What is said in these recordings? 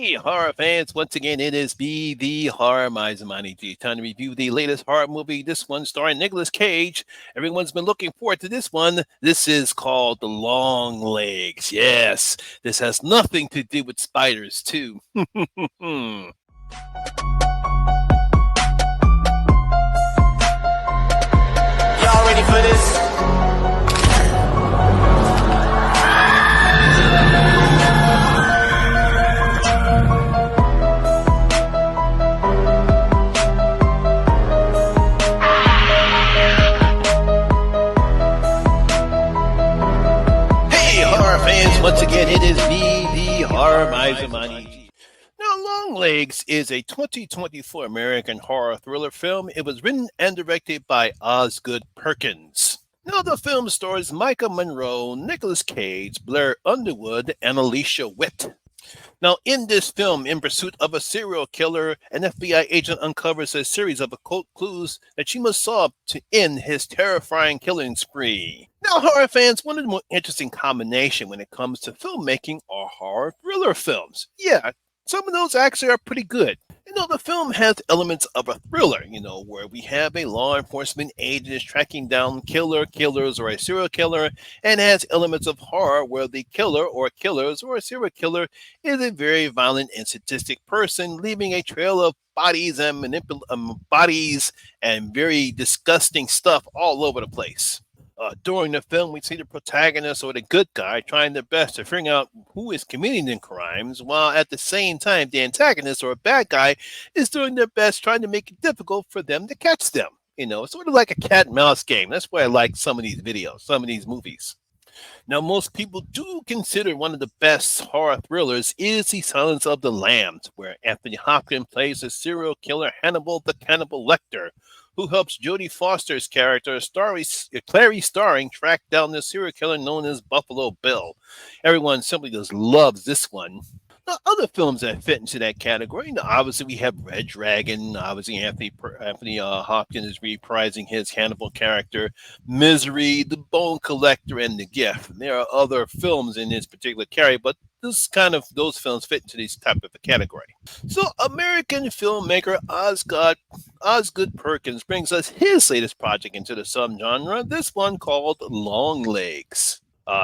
Hey, horror fans! Once again, it is me, the Horror Misermani. Time to review the latest horror movie. This one starring Nicolas Cage. Everyone's been looking forward to this one. This is called The Longlegs. Yes, this has nothing to do with spiders, too. Y'all ready for this? Hey, horror fans! Once again, it is me, the Horror Misermani. Now, Longlegs is a 2024 American horror thriller film. It was written and directed by Oz Perkins. Now, the film stars Micah Monroe, Nicolas Cage, Blair Underwood, and Alicia Witt. Now, in this film, in pursuit of a serial killer, an FBI agent uncovers a series of occult clues that she must solve to end his terrifying killing spree. Now, horror fans, one of the more interesting combinations when it comes to filmmaking are horror thriller films. Yeah, some of those actually are pretty good. The film has elements of a thriller, where we have a law enforcement agent is tracking down killers, or a serial killer, and has elements of horror where the killer or killers or a serial killer is a very violent and sadistic person, leaving a trail of bodies and bodies and very disgusting stuff all over the place. During the film, we see the protagonist or the good guy trying their best to figure out who is committing the crimes, while at the same time, the antagonist or a bad guy is doing their best trying to make it difficult for them to catch them. It's sort of like a cat and mouse game. That's why I like some of these videos, some of these movies. Now, most people do consider one of the best horror thrillers is The Silence of the Lambs, where Anthony Hopkins plays the serial killer Hannibal the Cannibal Lecter, who helps Jodie Foster's character, Clary Starring, track down the serial killer known as Buffalo Bill. Everyone simply just loves this one. Now, other films that fit into that category, obviously we have Red Dragon. Obviously, Anthony Hopkins is reprising his Hannibal character. Misery, The Bone Collector, and The Gift. There are other films in this particular category, but those films fit into this type of a category. So, American filmmaker Osgood Perkins brings us his latest project into the subgenre. This one called Longlegs.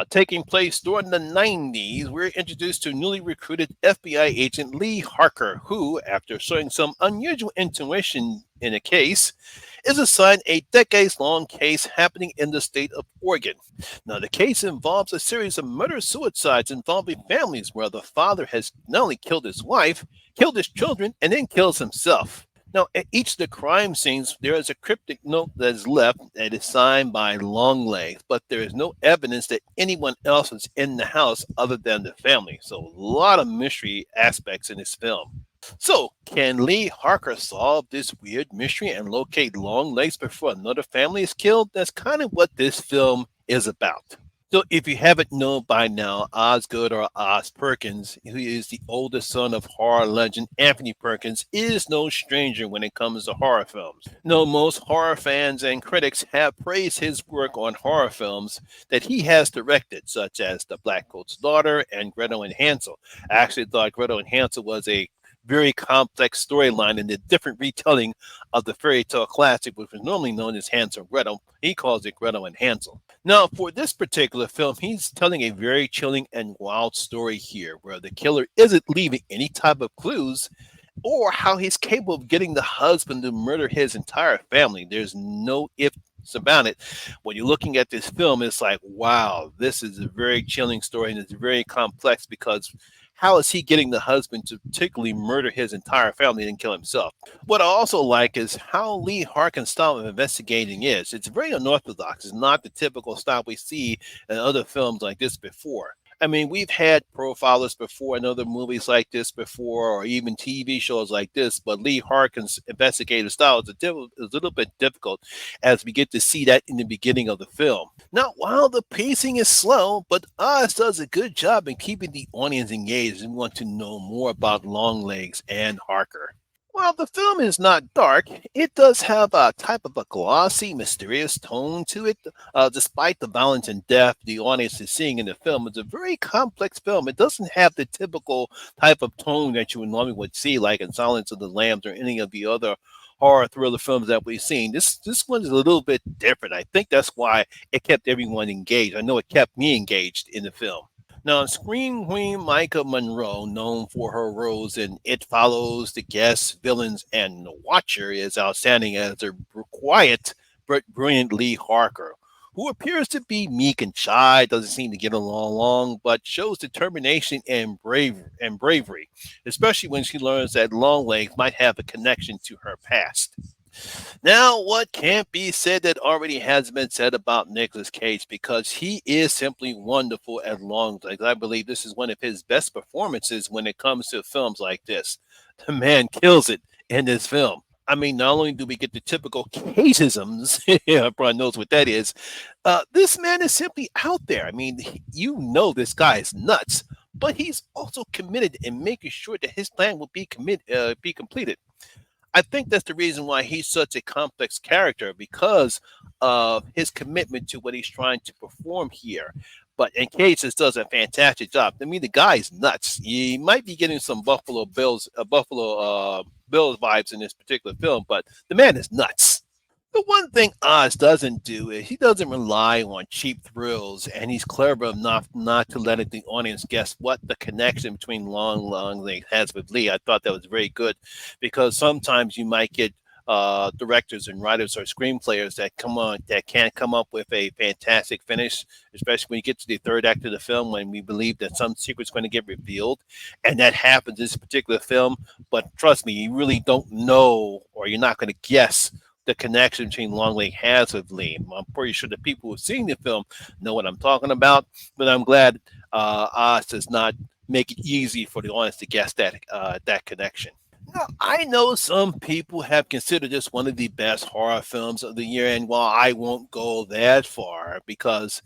Taking place during the 90s, we're introduced to newly recruited FBI agent Lee Harker, who, after showing some unusual intuition in a case, is assigned a decades-long case happening in the state of Oregon. Now, the case involves a series of murder-suicides involving families where the father has not only killed his wife, killed his children, and then kills himself. Now, at each of the crime scenes, there is a cryptic note that is left that is signed by Longlegs, but there is no evidence that anyone else was in the house other than the family. So, a lot of mystery aspects in this film. So, can Lee Harker solve this weird mystery and locate Longlegs before another family is killed? That's kind of what this film is about. So if you haven't known by now, Osgood or Oz Perkins, who is the oldest son of horror legend Anthony Perkins, is no stranger when it comes to horror films. Most horror fans and critics have praised his work on horror films that he has directed, such as The Black Coat's Daughter and Gretel and Hansel. I actually thought Gretel and Hansel was a very complex storyline and a different retelling of the fairy tale classic, which was normally known as Hansel and Gretel. He calls it Gretel and Hansel. Now, for this particular film, he's telling a very chilling and wild story here, where the killer isn't leaving any type of clues or how he's capable of getting the husband to murder his entire family. There's no ifs about it. When you're looking at this film, it's like, wow, this is a very chilling story, and it's very complex because how is he getting the husband to particularly murder his entire family and kill himself? What I also like is how Lee Harkin's style of investigating is. It's very unorthodox. It's not the typical style we see in other films like this before. I mean, we've had profilers before in other movies like this before, or even TV shows like this, but Lee Harkin's investigative style is a little bit difficult as we get to see that in the beginning of the film. Now, while the pacing is slow, but Oz does a good job in keeping the audience engaged and want to know more about Longlegs and Harker. While the film is not dark, it does have a type of a glossy, mysterious tone to it. Despite the violence and death the audience is seeing in the film, it's a very complex film. It doesn't have the typical type of tone that you would normally would see, like in Silence of the Lambs or any of the other horror thriller films that we've seen. This one is a little bit different. I think that's why it kept everyone engaged. I know it kept me engaged in the film. Now, Scream Queen Micah Monroe, known for her roles in It Follows, The Guest, Villains, and The Watcher, is outstanding as a quiet but brilliant Lee Harker, who appears to be meek and shy, doesn't seem to get along, but shows determination and bravery, especially when she learns that Longlegs might have a connection to her past. Now, what can't be said that already has been said about Nicolas Cage because he is simply wonderful at long legs. I believe this is one of his best performances when it comes to films like this. The man kills it in this film. I mean, not only do we get the typical cageisms, everyone knows what that is. This man is simply out there. I mean, you know this guy is nuts, but he's also committed in making sure that his plan will be completed. I think that's the reason why he's such a complex character because of his commitment to what he's trying to perform here. But and Cage just does a fantastic job. I mean, the guy is nuts. He might be getting some Buffalo Bills vibes in this particular film, but the man is nuts. The one thing Oz doesn't do is he doesn't rely on cheap thrills, and he's clever enough not to let the audience guess what the connection between Longlegs has with Lee. I thought that was very good because sometimes you might get directors and writers or screenplayers that can't come up with a fantastic finish, especially when you get to the third act of the film when we believe that some secret's going to get revealed, and that happens in this particular film. But trust me, you really don't know, or you're not going to guess the connection between Longlegs has with Lee. I'm pretty sure the people who've seen the film know what I'm talking about, but I'm glad Oz does not make it easy for the audience to guess that connection. Now, I know some people have considered this one of the best horror films of the year, and while I won't go that far because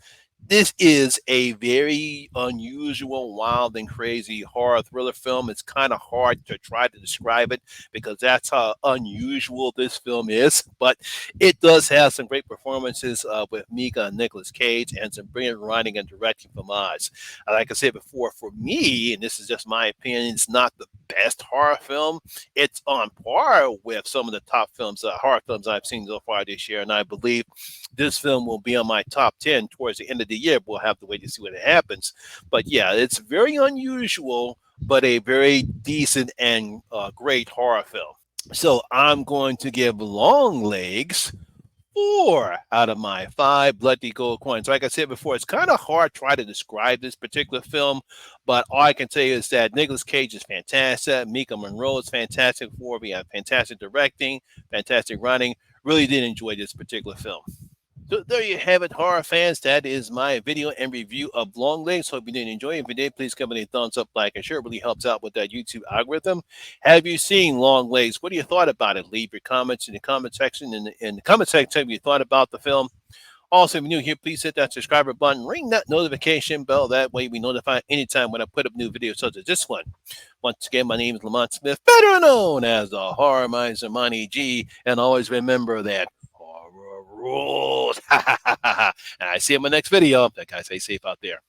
this is a very unusual, wild, and crazy horror thriller film. It's kind of hard to try to describe it because that's how unusual this film is. But it does have some great performances with Mika and Nicolas Cage and some brilliant writing and directing from Oz. Like I said before, for me, and this is just my opinion, it's not the best horror film. It's on par with some of the top films, horror films I've seen so far this year, and I believe this film will be on my top 10 towards the end of the year. We'll have to wait to see what happens. But yeah, it's very unusual, but a very decent and great horror film. So I'm going to give Longlegs 4 out of my 5 bloody gold coins. Like I said before, it's kind of hard to try to describe this particular film, but all I can say is that Nicolas Cage is fantastic. Mika Monroe is fantastic for me. Fantastic directing, fantastic writing. Really did enjoy this particular film. So there you have it, horror fans. That is my video and review of Longlegs. Hope you did enjoy it. If you did, please give me a thumbs up, like, and share. It really helps out with that YouTube algorithm. Have you seen Longlegs? What do you thought about it? Leave your comments in the comment section. In the comment section, if you thought about the film. Also, if you're new here, please hit that subscriber button, ring that notification bell. That way, we notify anytime when I put up new videos such as this one. Once again, my name is Lamont Smith, better known as the Horror Miser Money G, and always remember that horror rules. And I see you in my next video. That guy, stay safe out there.